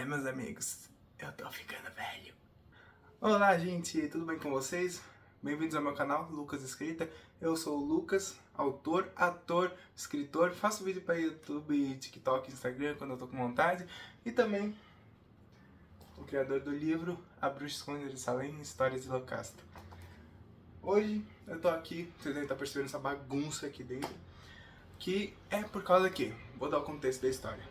Meus amigos, eu tô ficando velho. Olá, gente, tudo bem com vocês? Bem-vindos ao meu canal, Lucas Escrita. Eu sou o Lucas, autor, ator, escritor, faço vídeo para YouTube, TikTok, Instagram quando eu tô com vontade e também o criador do livro A Bruxa Escondida de Salem, Histórias de Locasta. Hoje eu tô aqui, vocês devem estar percebendo essa bagunça aqui dentro, que é por causa que, vou dar o contexto da história.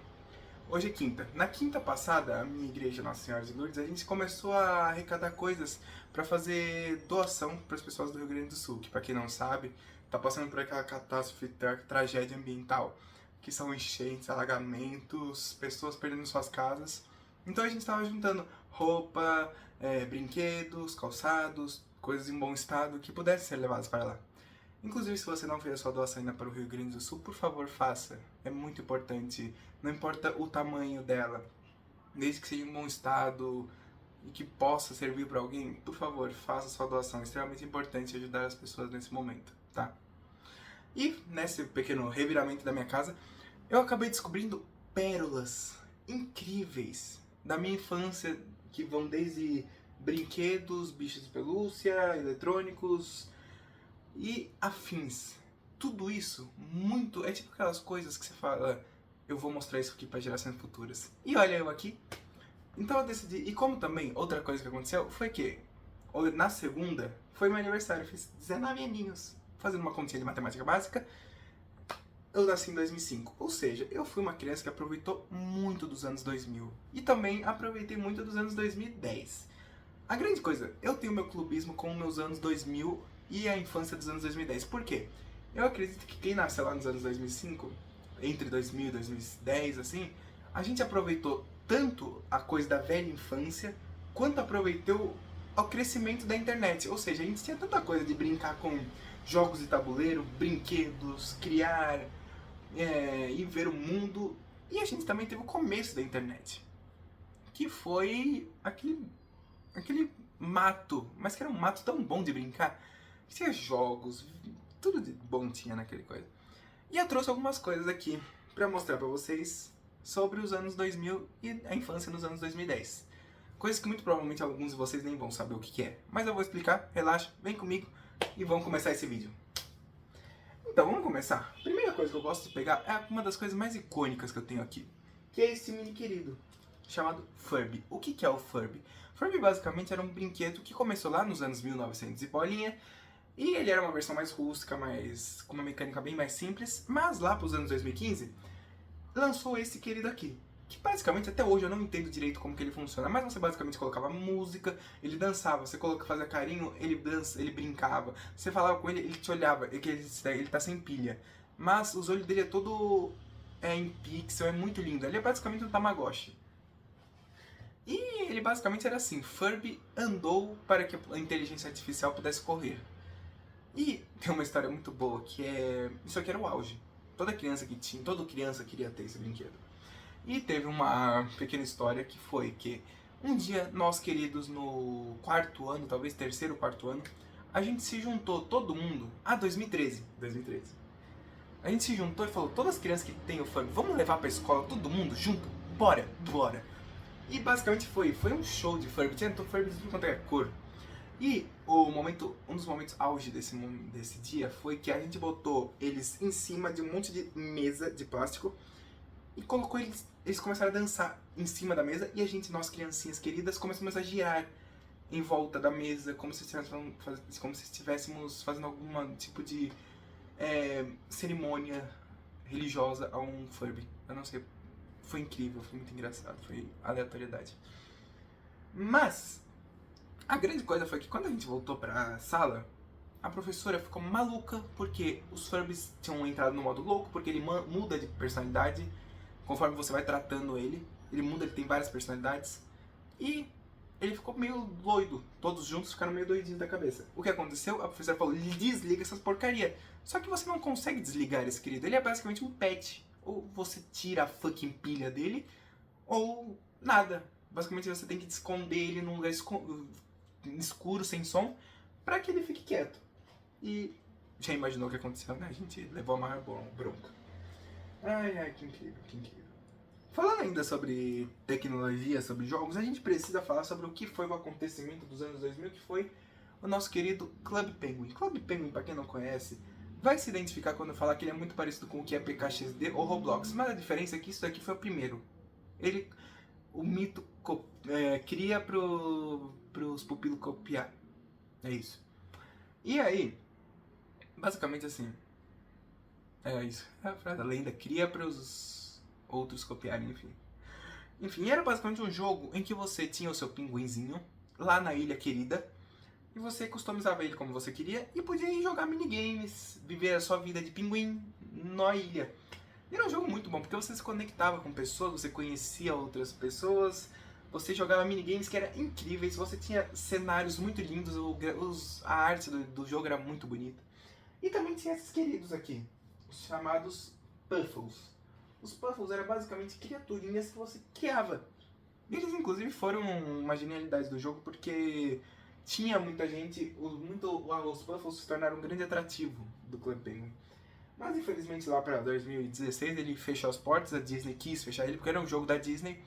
Hoje é quinta. Na quinta passada, a minha igreja Nossa Senhora de Lourdes, a gente começou a arrecadar coisas para fazer doação para as pessoas do Rio Grande do Sul, que para quem não sabe, tá passando por aquela catástrofe, tragédia ambiental, que são enchentes, alagamentos, pessoas perdendo suas casas. Então a gente estava juntando roupa, brinquedos, calçados, coisas em bom estado que pudessem ser levadas para lá. Inclusive, se você não fez a sua doação ainda para o Rio Grande do Sul, por favor, faça. É muito importante. Não importa o tamanho dela, desde que seja em bom estado e que possa servir para alguém, por favor, faça a sua doação. É extremamente importante ajudar as pessoas nesse momento, tá? E nesse pequeno reviramento da minha casa, eu acabei descobrindo pérolas incríveis da minha infância, que vão desde brinquedos, bichos de pelúcia, eletrônicos e afins. Tudo isso, muito. É tipo aquelas coisas que você fala, eu vou mostrar isso aqui para gerações futuras. E olha eu aqui. Então eu decidi. E como também, outra coisa que aconteceu foi que na segunda foi meu aniversário, eu fiz 19 aninhos. Fazendo uma continha de matemática básica, eu nasci em 2005. Ou seja, eu fui uma criança que aproveitou muito dos anos 2000. E também aproveitei muito dos anos 2010. A grande coisa, eu tenho meu clubismo com meus anos 2000 e a infância dos anos 2010. Por quê? Eu acredito que quem nasceu lá nos anos 2005, entre 2000 e 2010, assim, a gente aproveitou tanto a coisa da velha infância, quanto aproveitou o crescimento da internet. Ou seja, a gente tinha tanta coisa de brincar com jogos de tabuleiro, brinquedos, criar e ver o mundo. E a gente também teve o começo da internet, que foi aquele mato, mas que era um mato tão bom de brincar, que tinha jogos, tudo de bom tinha naquele coisa. E eu trouxe algumas coisas aqui pra mostrar pra vocês sobre os anos 2000 e a infância nos anos 2010. Coisas que muito provavelmente alguns de vocês nem vão saber o que é. Mas eu vou explicar, relaxa, vem comigo e vamos começar esse vídeo. Então, vamos começar. A primeira coisa que eu gosto de pegar é uma das coisas mais icônicas que eu tenho aqui, que é esse mini querido, chamado Furby. O que é o Furby? Furby basicamente era um brinquedo que começou lá nos anos 1900 e bolinha, e ele era uma versão mais rústica, com uma mecânica bem mais simples, mas lá para os anos 2015, lançou esse querido aqui, que basicamente até hoje eu não entendo direito como que ele funciona, mas você basicamente colocava música, ele dançava, você fazia carinho, ele brincava, você falava com ele, ele te olhava, ele tá sem pilha, mas os olhos dele é todo em pixel, é muito lindo, ele é basicamente um Tamagotchi. E ele basicamente era assim, Furby andou para que a inteligência artificial pudesse correr. E tem uma história muito boa, que é... Isso aqui era o auge. Toda criança queria ter esse brinquedo. E teve uma pequena história que foi que um dia nós queridos no quarto ano, talvez terceiro, quarto ano, a gente se juntou, todo mundo, 2013. A gente se juntou e falou, todas as crianças que tem o Furby, vamos levar pra escola todo mundo junto? Bora, bora. E basicamente foi um show de Furby, tinha Furby de tudo quanto é cor. E um dos momentos auge desse dia foi que a gente botou eles em cima de um monte de mesa de plástico e colocou eles começaram a dançar em cima da mesa e a gente, nós criancinhas queridas, começamos a girar em volta da mesa, como se estivéssemos fazendo algum tipo de cerimônia religiosa a um Furby. Eu não sei, foi incrível, foi muito engraçado, foi aleatoriedade. Mas a grande coisa foi que quando a gente voltou pra sala, a professora ficou maluca porque os Furbies tinham entrado no modo louco, porque ele muda de personalidade conforme você vai tratando ele. Ele muda, ele tem várias personalidades. E ele ficou meio doido. Todos juntos ficaram meio doidinhos da cabeça. O que aconteceu? A professora falou, desliga essas porcaria. Só que você não consegue desligar esse querido. Ele é basicamente um pet. Ou você tira a fucking pilha dele, ou nada. Basicamente você tem que esconder ele num lugar escuro, sem som, pra que ele fique quieto. E já imaginou o que aconteceu, né? A gente levou a maior bronca. Ai, que incrível, que incrível. Falando ainda sobre tecnologia, sobre jogos, a gente precisa falar sobre o que foi o acontecimento dos anos 2000, que foi o nosso querido Club Penguin. Club Penguin, pra quem não conhece, vai se identificar quando eu falar que ele é muito parecido com o que é PKXD ou Roblox, mas a diferença é que isso daqui foi o primeiro. Ele, o mito cria pros pupilos copiar. É isso. E aí, basicamente assim, é isso. A frase da lenda cria pros outros copiarem, enfim. Enfim, era basicamente um jogo em que você tinha o seu pinguinzinho lá na Ilha Querida e você customizava ele como você queria e podia ir jogar minigames, viver a sua vida de pinguim na ilha. E era um jogo muito bom porque você se conectava com pessoas, você conhecia outras pessoas, você jogava minigames que eram incríveis, você tinha cenários muito lindos, a arte do jogo era muito bonita. E também tinha esses queridos aqui, os chamados Puffles. Os Puffles eram basicamente criaturinhas que você criava. Eles inclusive foram uma genialidade do jogo porque tinha muita gente, os Puffles se tornaram um grande atrativo do Club Penguin. Mas infelizmente lá para 2016 ele fechou as portas, a Disney quis fechar ele porque era um jogo da Disney.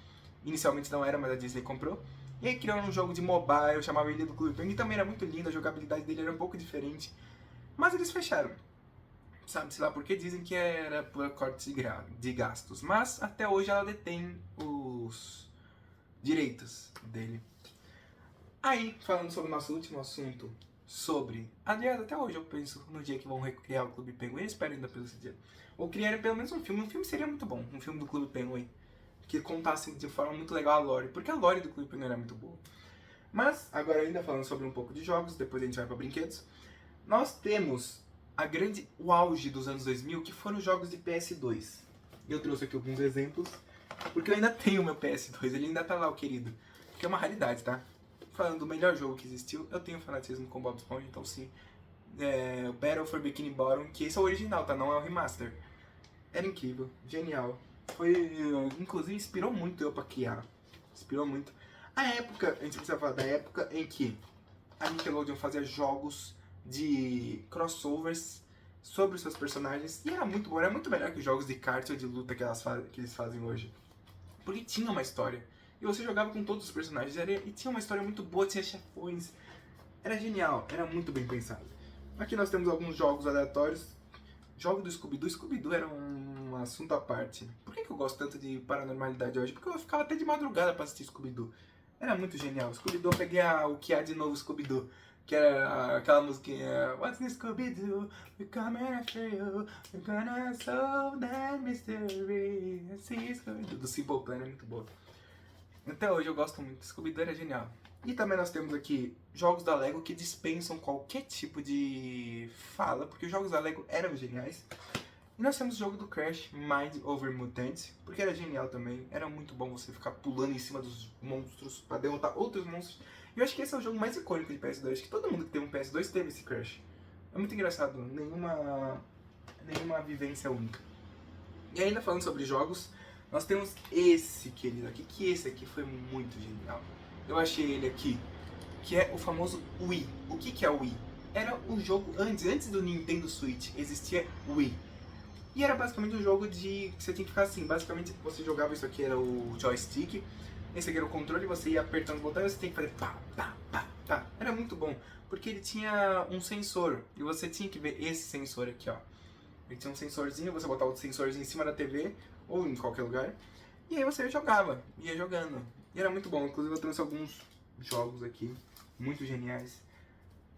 Inicialmente não era, mas a Disney comprou. E aí criaram um jogo de mobile, chamava Ilha do Club Penguin, e também era muito lindo, a jogabilidade dele era um pouco diferente. Mas eles fecharam. Sabe-se lá porque dizem que era por corte de gastos. Mas até hoje ela detém os direitos dele. Aí, falando sobre o nosso último assunto, sobre... Aliás, até hoje eu penso no dia que vão recriar o Clube Penguin. Eu espero ainda pelo esse dia. Ou criarem pelo menos um filme. Um filme seria muito bom, um filme do Clube Penguin. Que contasse de forma muito legal a lore. Porque a lore do Clube Penguin era muito boa. Mas, agora ainda falando sobre um pouco de jogos, depois a gente vai para brinquedos. Nós temos o auge dos anos 2000, que foram os jogos de PS2. Eu trouxe aqui alguns exemplos, porque eu ainda tenho o meu PS2, ele ainda tá lá, o querido. Que é uma raridade, tá? Falando do melhor jogo que existiu, eu tenho fanatismo com Bob Esponja, então sim. O Battle for Bikini Bottom, que esse é o original, tá? Não é o remaster. Era incrível, genial. Inclusive, inspirou muito eu pra criar. Inspirou muito. A época, a gente precisa falar da época em que a Nickelodeon fazia jogos de crossovers sobre os seus personagens. E era muito bom, era muito melhor que os jogos de kart ou de luta que eles fazem hoje. Porque tinha uma história. E você jogava com todos os personagens. E tinha uma história muito boa, tinha chefões. Era genial, era muito bem pensado. Aqui nós temos alguns jogos aleatórios. Jogo do Scooby-Doo. Scooby-Doo era um assunto à parte. Por que eu gosto tanto de paranormalidade hoje? Porque eu ficava até de madrugada pra assistir Scooby-Doo. Era muito genial. Scooby-Doo, eu peguei o que há de novo Scooby-Doo. Que era aquela musiquinha What's in Scooby-Doo? We're coming after you. We're gonna solve that mystery. See Scooby-Doo. Do Simple Plan é muito boa. Até hoje eu gosto muito. Scooby-Doo era genial. E também nós temos aqui jogos da Lego que dispensam qualquer tipo de fala, porque os jogos da Lego eram geniais. E nós temos o jogo do Crash, Mind Over Mutant, porque era genial também. Era muito bom você ficar pulando em cima dos monstros para derrotar outros monstros. E eu acho que esse é o jogo mais icônico de PS2. Acho que todo mundo que teve um PS2 teve esse Crash. É muito engraçado, nenhuma vivência única. E ainda falando sobre jogos, nós temos esse querido aqui, que esse aqui foi muito genial. Eu achei ele aqui, que é o famoso Wii. O que é o Wii? Era um jogo antes do Nintendo Switch, existia Wii. E era basicamente um jogo que você tinha que ficar assim, basicamente você jogava, isso aqui era o joystick, esse aqui era o controle, você ia apertando os botões e você tinha que fazer pá, pá, pá, pá. Era muito bom, porque ele tinha um sensor, e você tinha que ver esse sensor aqui, ó. Ele tinha um sensorzinho, você botava o sensorzinho em cima da TV, ou em qualquer lugar, e aí você jogava, ia jogando. E era muito bom, inclusive eu trouxe alguns jogos aqui, muito geniais.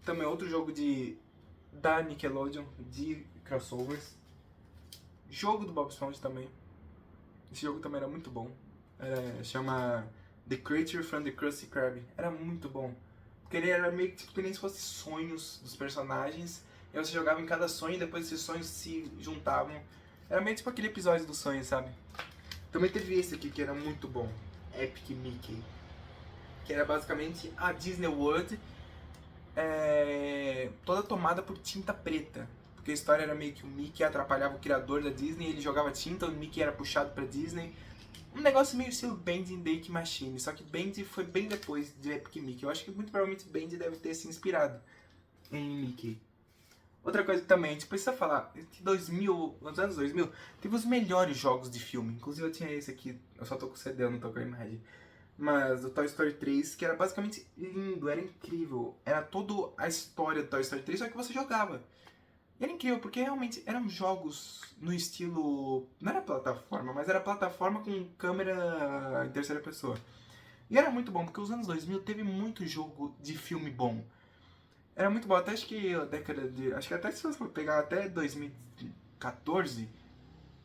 Também outro jogo da Nickelodeon, de crossovers. Jogo do Bob Esponja também. Esse jogo também era muito bom. Chama The Creature from the Krusty Krab. Era muito bom. Porque ele era meio que nem se fosse sonhos dos personagens. E você jogava em cada sonho e depois esses sonhos se juntavam. Era meio tipo aquele episódio do sonho, sabe? Também teve esse aqui que era muito bom. Epic Mickey. Que era basicamente a Disney World toda tomada por tinta preta. Porque a história era meio que o Mickey atrapalhava o criador da Disney, ele jogava tinta, o Mickey era puxado pra Disney. Um negócio meio estilo Band in Dake Machine, só que Band foi bem depois de Epic Mickey. Eu acho que muito provavelmente Band deve ter se inspirado em Mickey. Outra coisa que também a gente precisa falar, que 2000, nos anos 2000, teve os melhores jogos de filme. Inclusive eu tinha esse aqui, eu só tô com o CD, eu não tô com a imagem. Mas o Toy Story 3, que era basicamente lindo, era incrível. Era toda a história do Toy Story 3, só que você jogava. E era incrível, porque realmente eram jogos no estilo... Não era plataforma, mas era plataforma com câmera em terceira pessoa. E era muito bom, porque os anos 2000 teve muito jogo de filme bom. Era muito bom, até acho que a década de... Acho que até se você for pegar até 2014,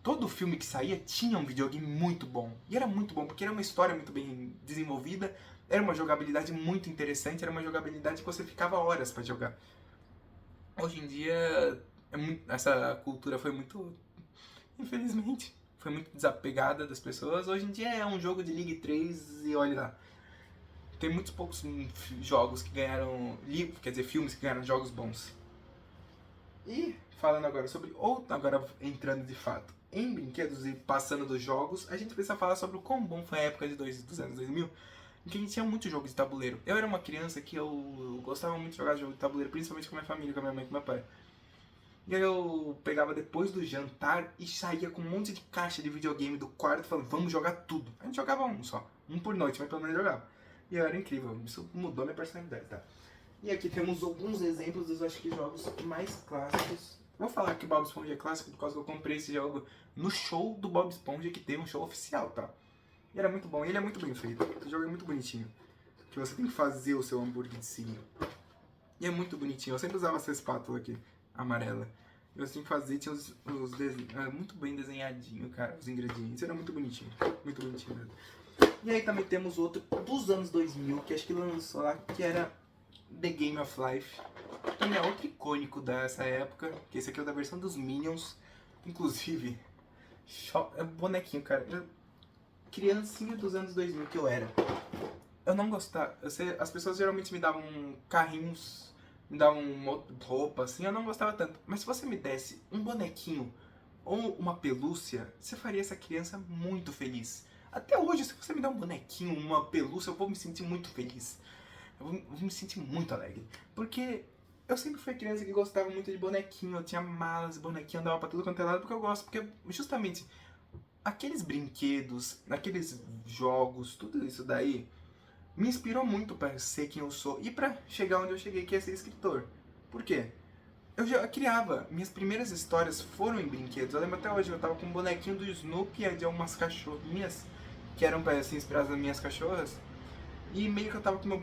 todo filme que saía tinha um videogame muito bom. E era muito bom, porque era uma história muito bem desenvolvida, era uma jogabilidade muito interessante, era uma jogabilidade que você ficava horas pra jogar. Hoje em dia, essa cultura foi muito... Infelizmente, foi muito desapegada das pessoas. Hoje em dia é um jogo de League 3 e olha lá. Tem muitos poucos jogos que ganharam... Quer dizer, filmes que ganharam jogos bons. E falando agora sobre... Ou agora entrando de fato em brinquedos e passando dos jogos, a gente precisa falar sobre o quão bom foi a época dos anos 2000, em que a gente tinha muito jogo de tabuleiro. Eu era uma criança que eu gostava muito de jogar jogo de tabuleiro, principalmente com a minha família, com a minha mãe e com meu pai. E aí eu pegava depois do jantar e saía com um monte de caixa de videogame do quarto falando, vamos jogar tudo. A gente jogava um só, um por noite, mas pelo menos jogava. E era incrível, isso mudou minha personalidade, tá? E aqui temos alguns exemplos dos, acho que, jogos mais clássicos. Vou falar que o Bob Esponja é clássico por causa que eu comprei esse jogo no show do Bob Esponja, que teve um show oficial, tá? E era muito bom, e ele é muito bem feito. O jogo é muito bonitinho. Que você tem que fazer o seu hambúrguer de signo. E é muito bonitinho. Eu sempre usava essa espátula aqui, amarela. E você tem que fazer, tinha os desenhos. Era muito bem desenhadinho, cara, os ingredientes. Era muito bonitinho. Muito bonitinho mesmo. E aí também temos outro dos anos 2000, que acho que lançou lá, que era The Game of Life. Também é outro icônico dessa época, que esse aqui é o da versão dos Minions. Inclusive, é bonequinho, cara. Criancinha dos anos 2000 que eu era. Eu não gostava. As pessoas geralmente me davam carrinhos, me davam roupa, assim, eu não gostava tanto. Mas se você me desse um bonequinho ou uma pelúcia, você faria essa criança muito feliz. Até hoje, se você me der um bonequinho, uma pelúcia, eu vou me sentir muito feliz. Eu vou me sentir muito alegre. Porque eu sempre fui criança que gostava muito de bonequinho. Eu tinha malas, bonequinho, andava pra tudo quanto é lado, porque eu gosto. Porque justamente aqueles brinquedos, aqueles jogos, tudo isso daí me inspirou muito pra ser quem eu sou e pra chegar onde eu cheguei, que é ser escritor. Por quê? Eu já criava, minhas primeiras histórias foram em brinquedos. Eu lembro até hoje, eu tava com um bonequinho do Snoopy e de algumas cachorrinhas que eram assim, inspiradas nas minhas cachorras. E meio que eu tava com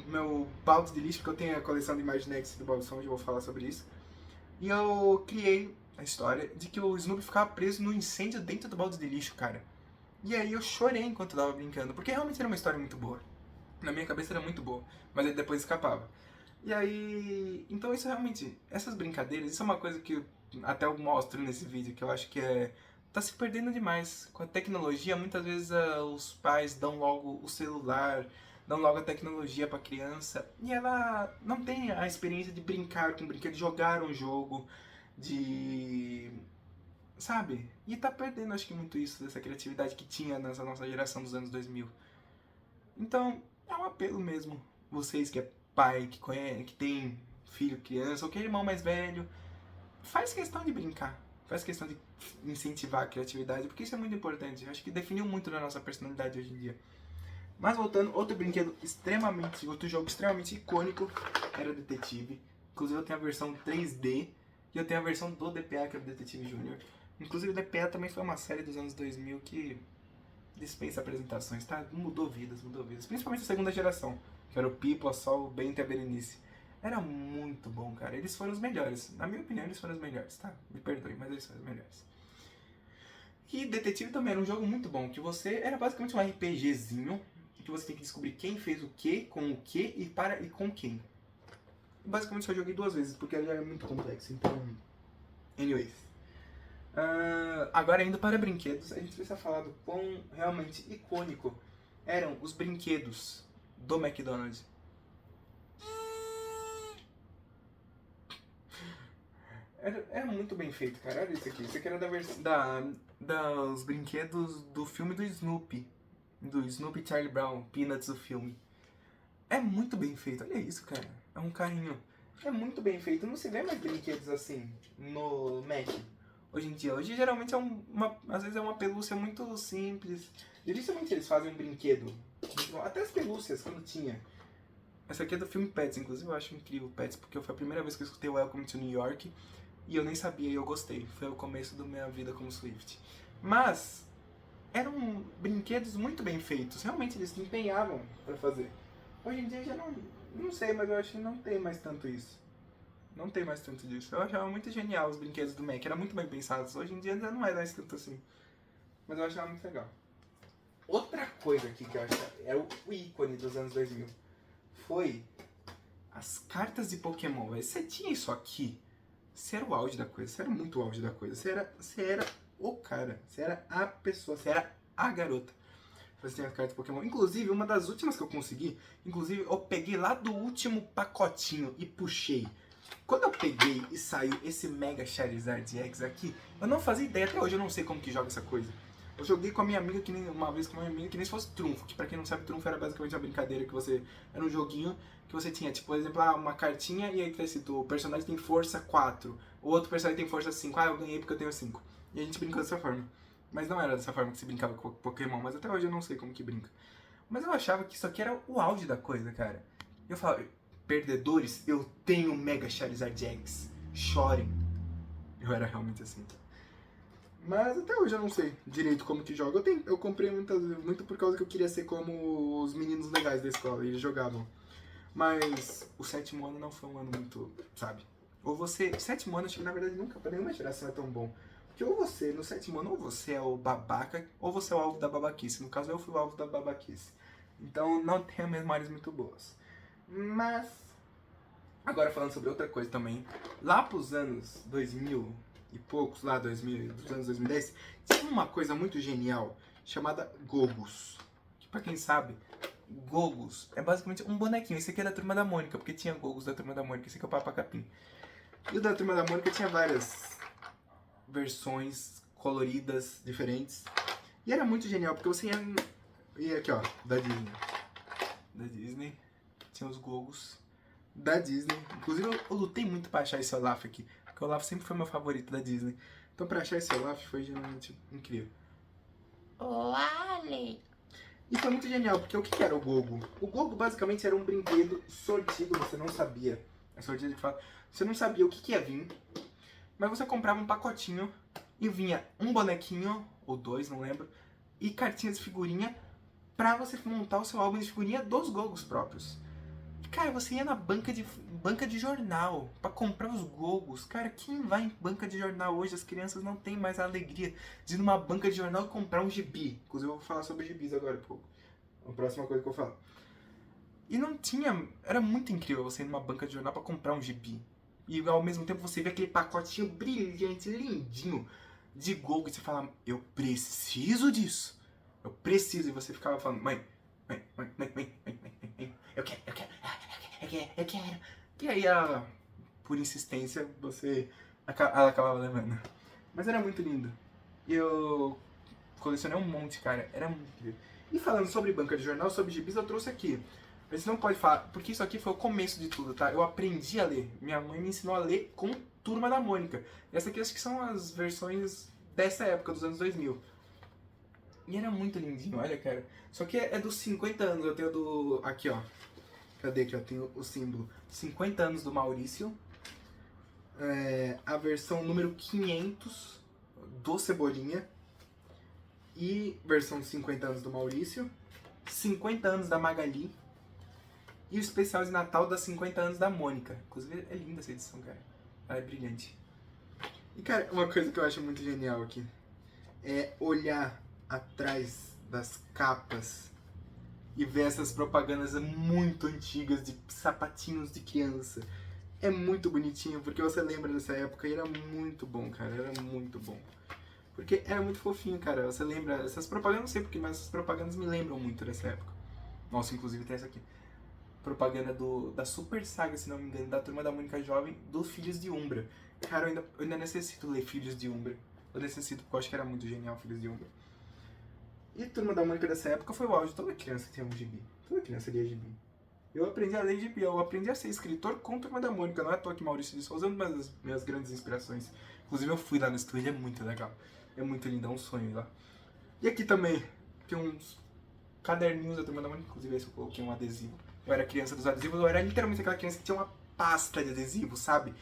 meu balde de lixo, porque eu tenho a coleção de Imaginext do Bob Esponja, eu vou falar sobre isso. E eu criei a história de que o Snoopy ficava preso no incêndio dentro do balde de lixo, cara. E aí eu chorei enquanto eu tava brincando, porque realmente era uma história muito boa. Na minha cabeça era muito boa, mas ele depois escapava. E aí... Então isso realmente... Essas brincadeiras, isso é uma coisa que até eu mostro nesse vídeo, que eu acho que é... Tá se perdendo demais. Com a tecnologia, muitas vezes os pais dão logo o celular, dão logo a tecnologia pra criança, e ela não tem a experiência de brincar com o brinquedo, de jogar um jogo, de... Sabe? E tá perdendo, acho que muito isso, dessa criatividade que tinha nessa nossa geração dos anos 2000. Então, é um apelo mesmo. Vocês que é pai, que conhece, que tem filho, criança, ou que é irmão mais velho, faz questão de brincar. Faz questão de incentivar a criatividade, porque isso é muito importante. Eu acho que definiu muito da nossa personalidade hoje em dia. Mas voltando, outro jogo extremamente icônico era o Detetive. Inclusive eu tenho a versão 3D e eu tenho a versão do DPA, que é o Detetive Júnior. Inclusive o DPA também foi uma série dos anos 2000 que dispensa apresentações, tá? Mudou vidas. Principalmente a segunda geração, que era o Pipo, a Sol, o Bento e a Berenice. Era muito bom, cara. Eles foram os melhores. Na minha opinião, eles foram os melhores, tá? Me perdoe, mas eles foram os melhores. E Detetive também era um jogo muito bom, que você... Era basicamente um RPGzinho, que você tem que descobrir quem fez o que, com o que e com quem. Basicamente só joguei 2 vezes, porque ele era muito complexo, então... Anyways. Agora indo para brinquedos, a gente precisa falar do quão realmente icônico eram os brinquedos do McDonald's. Era muito bem feito, cara. Olha isso aqui. Isso aqui era dos brinquedos do filme do Snoopy. Do Snoopy Charlie Brown, Peanuts, o filme. É muito bem feito. Olha isso, cara. É um carrinho É muito bem feito. Não se vê mais brinquedos assim no Mac. Hoje em dia. Hoje geralmente é às vezes é uma pelúcia muito simples. Dificilmente eles fazem um brinquedo. Até as pelúcias, quando tinha. Essa aqui é do filme Pets, inclusive eu acho incrível Pets, porque foi a primeira vez que eu escutei Welcome to New York e eu nem sabia e eu gostei. Foi o começo da minha vida como Swift. Mas eram brinquedos muito bem feitos, realmente eles se empenhavam pra fazer. Hoje em dia já não sei, mas eu acho que não tem mais tanto isso. Não tem mais tanto disso. Eu achava muito genial os brinquedos do Mac, eram muito bem pensados. Hoje em dia ainda não é mais tanto assim. Mas eu achava muito legal. Outra coisa aqui que eu acho é o ícone dos anos 2000 foi as cartas de Pokémon. Você tinha isso aqui, você era o auge da coisa, você era muito o auge da coisa. Você era o cara, você era a pessoa, você era a garota. Você tinha as cartas de Pokémon. Inclusive, uma das últimas que eu consegui, inclusive eu peguei lá do último pacotinho e puxei. Quando eu peguei e saiu esse Mega Charizard X aqui, eu não fazia ideia, até hoje eu não sei como que joga essa coisa. Eu joguei com a minha amiga, uma vez com a minha amiga, que nem se fosse trunfo. Que pra quem não sabe, trunfo era basicamente uma brincadeira que você... Era um joguinho que você tinha, tipo, por exemplo, uma cartinha e aí tá escrito, o personagem tem força 4, o outro personagem tem força 5, eu ganhei porque eu tenho 5. E a gente brincou dessa forma. Mas não era dessa forma que se brincava com Pokémon, mas até hoje eu não sei como que brinca. Mas eu achava que isso aqui era o auge da coisa, cara. Eu falava, perdedores, eu tenho Mega Charizard X, chorem. Eu era realmente assim. Mas até hoje eu não sei direito como que joga. Eu comprei muito por causa que eu queria ser como os meninos legais da escola, e eles jogavam. Mas o sétimo ano não foi um ano muito, sabe? Ou você... O sétimo ano, acho que na verdade nunca, pra nenhuma geração é tão bom. Porque ou você, no sétimo ano, ou você é o babaca, ou você é o alvo da babaquice. No caso, eu fui o alvo da babaquice. Então não tem memórias muito boas. Mas... Agora falando sobre outra coisa também. Lá pros anos 2000 e poucos, lá dos anos 2010, tinha uma coisa muito genial chamada Gogos. Que pra quem sabe, Gogos é basicamente um bonequinho. Esse aqui é da Turma da Mônica, porque tinha Gogos da Turma da Mônica. Esse aqui é o Papa Capim. E o da Turma da Mônica tinha várias versões coloridas, diferentes. E era muito genial, porque você ia aqui, ó, da Disney. Da Disney. Tinha os Gogos da Disney. Inclusive eu lutei muito pra achar esse Olaf aqui, porque o Olaf sempre foi meu favorito da Disney. Então pra achar esse Olaf foi geralmente incrível. Wally! E foi muito genial, porque o que era o Gogo? O Gogo basicamente era um brinquedo sortido, você não sabia. É sortido de fato. Você não sabia o que ia vir, mas você comprava um pacotinho e vinha um bonequinho, ou dois, não lembro, e cartinhas de figurinha pra você montar o seu álbum de figurinha dos Gogos próprios. Cara, você ia na banca de jornal pra comprar os Gogos. Cara, quem vai em banca de jornal hoje? As crianças não têm mais a alegria de ir numa banca de jornal e comprar um gibi. Inclusive eu vou falar sobre gibis agora, pouco. A próxima coisa que eu falo. E não tinha... Era muito incrível você ir numa banca de jornal pra comprar um gibi. E ao mesmo tempo você vê aquele pacotinho brilhante, lindinho, de Gogo. E você fala, eu preciso disso. Eu preciso. E você ficava falando, mãe, eu quero. E aí, por insistência, ela acabava levando. Mas era muito lindo. E eu colecionei um monte, cara. Era muito incrível. E falando sobre banca de jornal, sobre gibis, eu trouxe aqui. A gente não pode falar, porque isso aqui foi o começo de tudo, tá? Eu aprendi a ler. Minha mãe me ensinou a ler com Turma da Mônica. E essa aqui acho que são as versões dessa época, dos anos 2000. E era muito lindinho, olha, cara. Só que é dos 50 anos, eu tenho do... Aqui, ó. Cadê que eu tenho o símbolo? 50 anos do Maurício. A versão número 500 do Cebolinha. E versão de 50 anos do Maurício. 50 anos da Magali. E o especial de Natal das 50 anos da Mônica. Inclusive é linda essa edição, cara. Ela é brilhante. E, cara, uma coisa que eu acho muito genial aqui é olhar atrás das capas e ver essas propagandas muito antigas de sapatinhos de criança. É muito bonitinho, porque você lembra dessa época e era muito bom, cara, era muito bom. Porque era muito fofinho, cara, você lembra, essas propagandas, não sei porquê, mas essas propagandas me lembram muito dessa época. Nossa, inclusive tem essa aqui. Propaganda da Super Saga, se não me engano, da Turma da Mônica Jovem, dos Filhos de Umbra. Cara, eu ainda necessito ler Filhos de Umbra. Eu necessito, porque eu acho que era muito genial Filhos de Umbra. E Turma da Mônica dessa época foi o auge. Toda criança tinha um gibi. Toda criança lia gibi. Eu aprendi a lei de Biel, eu aprendi a ser escritor com Turma da Mônica. Não é à toa que Maurício de Souza é uma das minhas grandes inspirações. Inclusive eu fui lá no estúdio, é muito legal. É muito lindo, é um sonho ir lá. E aqui também tem uns caderninhos da Turma da Mônica, inclusive esse eu coloquei um adesivo. Eu era criança dos adesivos, eu era literalmente aquela criança que tinha uma pasta de adesivo, sabe?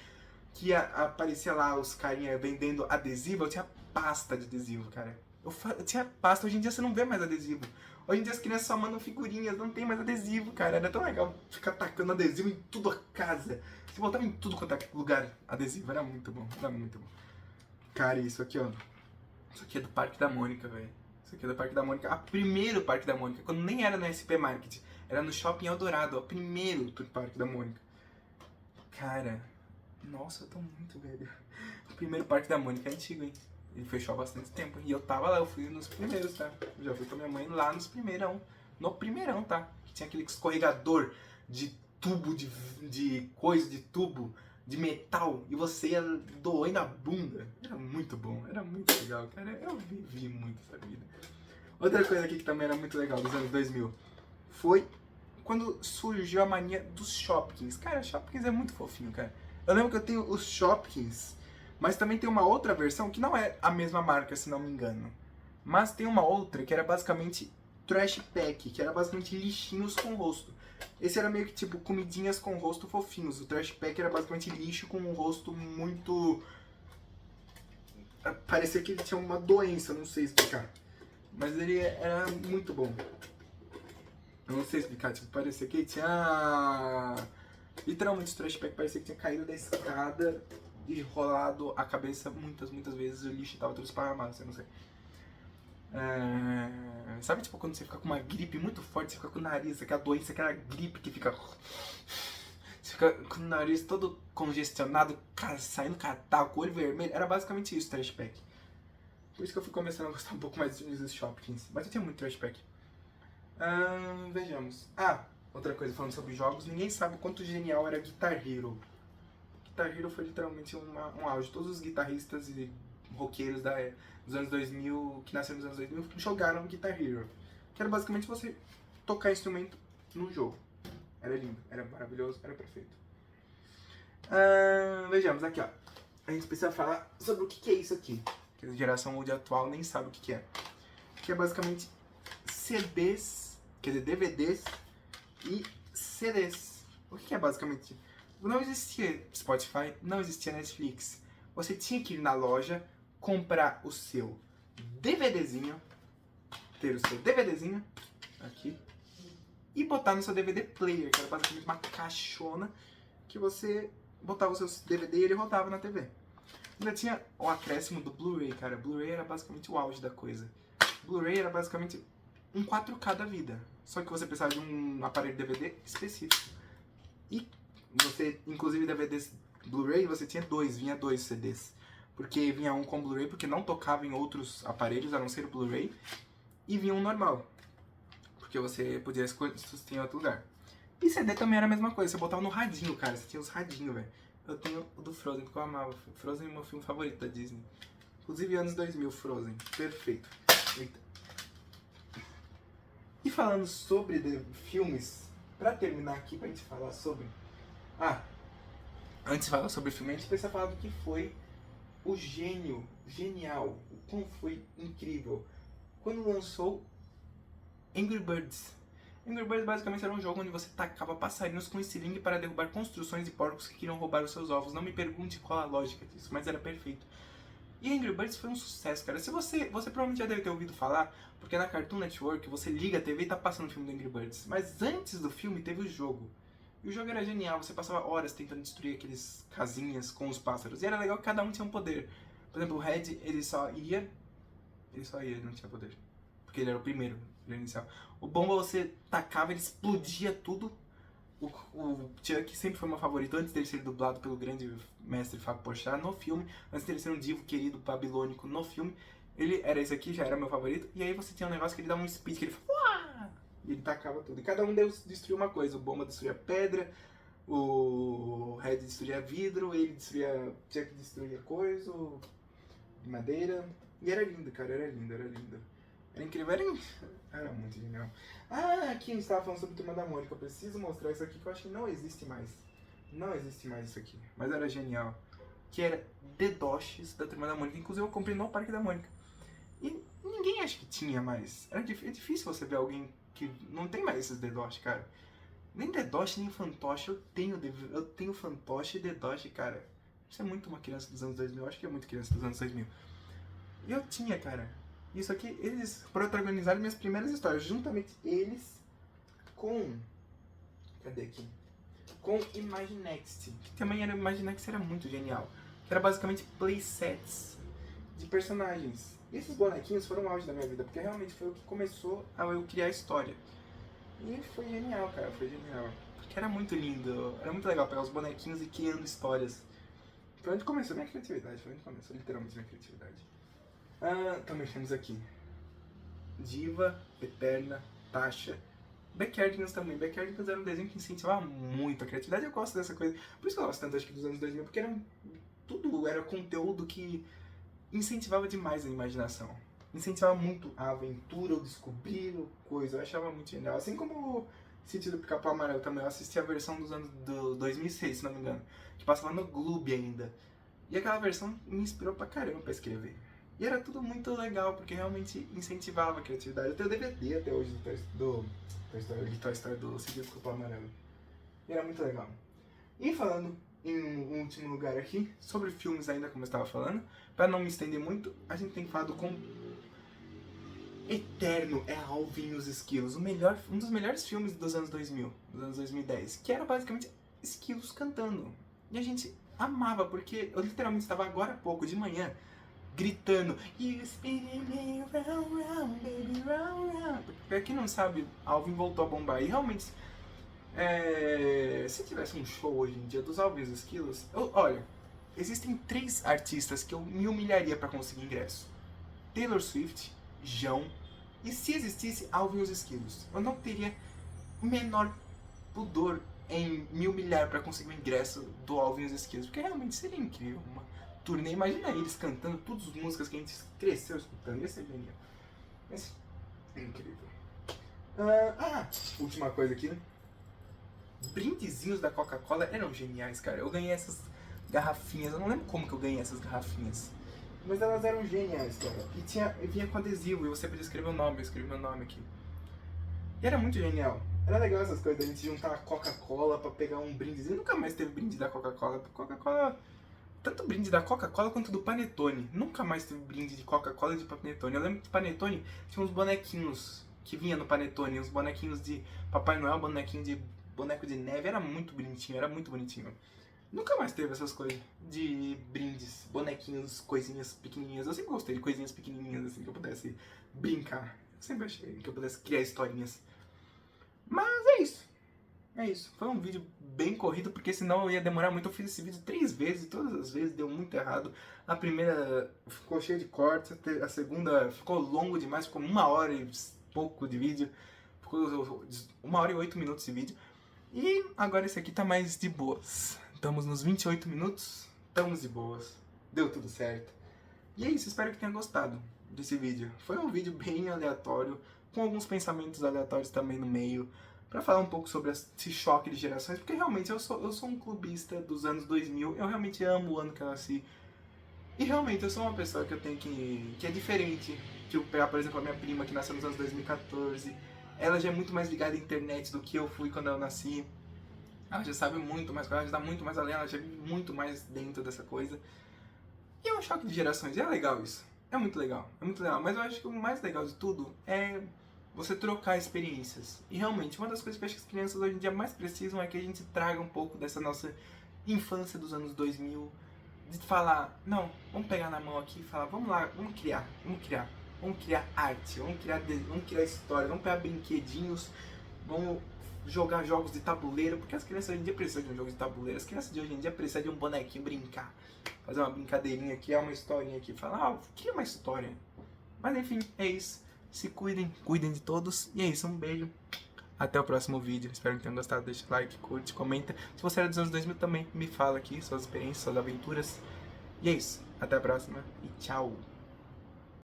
Que aparecia lá os carinha vendendo adesivo, eu tinha pasta de adesivo, cara. Eu tinha pasta, hoje em dia você não vê mais adesivo. Hoje em dia as crianças só mandam figurinhas, não tem mais adesivo, cara. Era tão legal ficar tacando adesivo em tudo a casa. Você botava em tudo quanto é lugar adesivo, era muito bom, era muito bom. Cara, isso aqui, ó. Isso aqui é do Parque da Mônica, velho. Isso aqui é do Parque da Mônica. A primeiro Parque da Mônica, quando nem era no SP Market. Era no Shopping Eldorado, o primeiro do Parque da Mônica. Cara, nossa, eu tô muito velho. O primeiro Parque da Mônica é antigo, hein? Ele fechou há bastante tempo. E eu tava lá, eu fui nos primeiros, tá? Eu já fui com a minha mãe lá nos primeirão. No primeirão, tá? Que tinha aquele escorregador de tubo, de coisa, de tubo, de metal. E você ia doendo a bunda. Era muito bom, era muito legal, cara. Eu vivi muito essa vida. Outra coisa aqui que também era muito legal dos anos 2000 foi quando surgiu a mania dos Shopkins. Cara, Shopkins é muito fofinho, cara. Eu lembro que eu tenho os Shopkins, mas também tem uma outra versão que não é a mesma marca, se não me engano. Mas tem uma outra que era basicamente Trash Pack, que era basicamente lixinhos com rosto. Esse era meio que tipo comidinhas com rosto fofinhos. O Trash Pack era basicamente lixo com um rosto muito... Parecia que ele tinha uma doença, não sei explicar. Mas ele era muito bom. Eu não sei explicar, tipo, parecia que ele tinha... Literalmente o Trash Pack parecia que tinha caído da escada e rolado a cabeça muitas vezes e o lixo tava tudo esparramado, eu não sei. Sabe, tipo, quando você fica com uma gripe muito forte, você fica com o nariz, aquela doença, aquela gripe que fica... Você fica com o nariz todo congestionado, saindo catarro, com o olho vermelho. Era basicamente isso, Trash Pack. Por isso que eu fui começando a gostar um pouco mais dos Shopkins. Mas eu tinha muito Trash Pack. Vejamos. Outra coisa falando sobre jogos, ninguém sabe o quanto genial era Guitar Hero. Guitar Hero foi literalmente um auge. Todos os guitarristas e roqueiros dos anos 2000, que nasceram nos anos 2000, jogaram Guitar Hero. Que era basicamente você tocar instrumento no jogo. Era lindo, era maravilhoso, era perfeito. Vejamos, aqui ó. A gente precisa falar sobre o que é isso aqui. Que a geração hoje atual nem sabe o que é. Que é basicamente CDs, quer dizer, DVDs e CDs. O que é basicamente? Não existia Spotify, não existia Netflix. Você tinha que ir na loja, comprar o seu DVDzinho, ter o seu DVDzinho, aqui, e botar no seu DVD player, que era basicamente uma caixona que você botava o seu DVD e ele rodava na TV. Ainda tinha o acréscimo do Blu-ray, cara. Blu-ray era basicamente o auge da coisa. Blu-ray era basicamente um 4K da vida. Só que você precisava de um aparelho DVD específico. E você, inclusive DVDs Blu-ray, você tinha vinha dois CDs. Porque vinha um com Blu-ray, porque não tocava em outros aparelhos, a não ser o Blu-ray. E vinha um normal. Porque você podia escolher se você tinha em outro lugar. E CD também era a mesma coisa, você botava no radinho, cara. Você tinha os radinhos, velho. Eu tenho o do Frozen, que eu amava. Frozen é o meu filme favorito da Disney. Inclusive anos 2000, Frozen. Perfeito. Eita. E falando sobre filmes, pra terminar aqui, pra gente falar sobre... antes de falar sobre o filme, a gente precisa falar do que foi o genial, o quão foi incrível. Quando lançou Angry Birds. Angry Birds basicamente era um jogo onde você tacava passarinhos com estilingue para derrubar construções e porcos que queriam roubar os seus ovos. Não me pergunte qual a lógica disso, mas era perfeito. E Angry Birds foi um sucesso, cara. Se você provavelmente já deve ter ouvido falar, porque na Cartoon Network você liga a TV e tá passando o filme do Angry Birds. Mas antes do filme teve o jogo. E o jogo era genial, você passava horas tentando destruir aqueles casinhas com os pássaros. E era legal que cada um tinha um poder. Por exemplo, o Red, ele só ia, ele não tinha poder. Porque ele era o primeiro, ele era inicial. O Bomba você tacava, ele explodia tudo. O Chuck sempre foi meu favorito, antes dele ser dublado pelo grande mestre Fábio Porchat no filme, antes dele ser um divo querido babilônico no filme, ele era esse aqui, já era meu favorito, e aí você tinha um negócio que ele dava um speed, que ele falava, e ele tacava tudo, e cada um destruía uma coisa, o Bomba destruía pedra, o Red destruía vidro, ele destruía, Chuck destruía coisa, madeira, e era lindo, cara, era lindo, era lindo. Era incrível, era muito genial. Ah, aqui a gente tava falando sobre Turma da Mônica. Eu preciso mostrar isso aqui que eu acho que não existe mais. Não existe mais isso aqui. Mas era genial. Que era Dedoches da Turma da Mônica. Inclusive eu comprei no Parque da Mônica. E ninguém acha que tinha mais. É difícil você ver alguém que não tem mais esses Dedoches, cara. Nem Dedoche, nem Fantoche. Eu tenho Fantoche e Dedoche, cara. Isso é muito uma criança dos anos 2000. Eu acho que é muito criança dos anos 2000. E eu tinha, cara. Isso aqui, eles protagonizaram minhas primeiras histórias. Juntamente eles com... Cadê aqui? Com Imaginext. Que também era... Imaginext era muito genial. Era basicamente playsets de personagens. E esses bonequinhos foram o auge da minha vida. Porque realmente foi o que começou a eu criar a história. E foi genial, cara. Foi genial. Porque era muito lindo. Era muito legal pegar os bonequinhos e criando histórias. Foi onde começou minha criatividade. Foi onde começou literalmente minha criatividade. Também temos aqui Diva, Eterna, Tasha, Backyardigans também. Backyardigans era um desenho que incentivava muito a criatividade. Eu gosto dessa coisa. Por isso que eu gosto tanto, acho que dos anos 2000, porque tudo era conteúdo que incentivava demais a imaginação. Incentivava muito a aventura, o descobrir, coisa. Eu achava muito genial. Assim como o Sítio do Pica-Pau Amarelo também. Eu assisti a versão dos anos 2006, se não me engano. Que passava no Gloob ainda. E aquela versão me inspirou pra caramba pra escrever. E era tudo muito legal, porque realmente incentivava a criatividade. Eu tenho DVD até hoje do Toy Story do Sítio do Pica-Pau Amarelo. E era muito legal. E falando em um último lugar aqui, sobre filmes ainda, como eu estava falando, pra não me estender muito, a gente tem falado com Eterno é Alvin e os Esquilos, um dos melhores filmes dos anos 2000, dos anos 2010, que era basicamente esquilos cantando. E a gente amava, porque eu literalmente estava agora há pouco, de manhã, gritando You spinning me round, round, baby, round, round. Pra quem não sabe, Alvin voltou a bombar. E realmente, se tivesse um show hoje em dia dos Alvin e os Esquilos, olha, existem 3 artistas que eu me humilharia pra conseguir ingresso: Taylor Swift, João, e se existisse Alvin e os Esquilos. Eu não teria o menor pudor em me humilhar pra conseguir o ingresso do Alvin e os Esquilos, porque realmente seria incrível. Uma turnê, imagina eles cantando todas as músicas que a gente cresceu escutando, ia ser genial. Mas é incrível. Última coisa aqui. Brindezinhos da Coca-Cola eram geniais, cara. Eu ganhei essas garrafinhas, eu não lembro como que eu ganhei essas garrafinhas. Mas elas eram geniais, cara. E vinha com adesivo e você podia escrever o nome, eu escrevi meu nome aqui. E era muito genial. Era legal essas coisas, da gente juntar a Coca-Cola pra pegar um brindezinho. Nunca mais teve brinde da Coca-Cola. Coca-Cola... Tanto brinde da Coca-Cola quanto do Panetone. Nunca mais teve brinde de Coca-Cola e de Panetone. Eu lembro que Panetone tinha uns bonequinhos que vinha no Panetone. Uns bonequinhos de Papai Noel, boneco de neve. Era muito bonitinho, era muito bonitinho. Nunca mais teve essas coisas de brindes, bonequinhos, coisinhas pequenininhas. Eu sempre gostei de coisinhas pequenininhas, assim, que eu pudesse brincar. Eu sempre achei que eu pudesse criar historinhas. Mas é isso. É isso. Foi um vídeo bem corrido, porque senão eu ia demorar muito. Eu fiz esse vídeo 3 vezes e todas as vezes deu muito errado. A primeira ficou cheia de cortes, a segunda ficou longo demais, ficou 1 hora e pouco de vídeo. Ficou 1 hora e 8 minutos de vídeo. E agora esse aqui tá mais de boas. Estamos nos 28 minutos, estamos de boas. Deu tudo certo. E é isso, espero que tenha gostado desse vídeo. Foi um vídeo bem aleatório, com alguns pensamentos aleatórios também no meio, pra falar um pouco sobre esse choque de gerações, porque realmente eu sou um clubista dos anos 2000, eu realmente amo o ano que eu nasci. E realmente eu sou uma pessoa que eu tenho que é diferente. Que eu pegar, por exemplo, a minha prima que nasceu nos anos 2014, ela já é muito mais ligada à internet do que eu fui quando eu nasci. Ela já sabe muito mais, ela já está muito mais além, ela já vive muito mais dentro dessa coisa. E é um choque de gerações, e é legal isso. É muito legal, mas eu acho que o mais legal de tudo é você trocar experiências. E realmente, uma das coisas que eu acho que as crianças hoje em dia mais precisam é que a gente traga um pouco dessa nossa infância dos anos 2000, de falar, não, vamos pegar na mão aqui e falar, vamos lá, vamos criar arte, vamos criar história, vamos pegar brinquedinhos, vamos jogar jogos de tabuleiro, porque as crianças hoje em dia precisam de um jogo de tabuleiro, as crianças de hoje em dia precisam de um bonequinho, brincar, fazer uma brincadeirinha aqui, é uma historinha aqui, falar, cria uma história. Mas enfim, é isso. Se cuidem de todos, e é isso, um beijo. Até o próximo vídeo, espero que tenham gostado, deixa like, curte, comenta. Se você era dos anos 2000 também, me fala aqui suas experiências, suas aventuras. E é isso, até a próxima e tchau!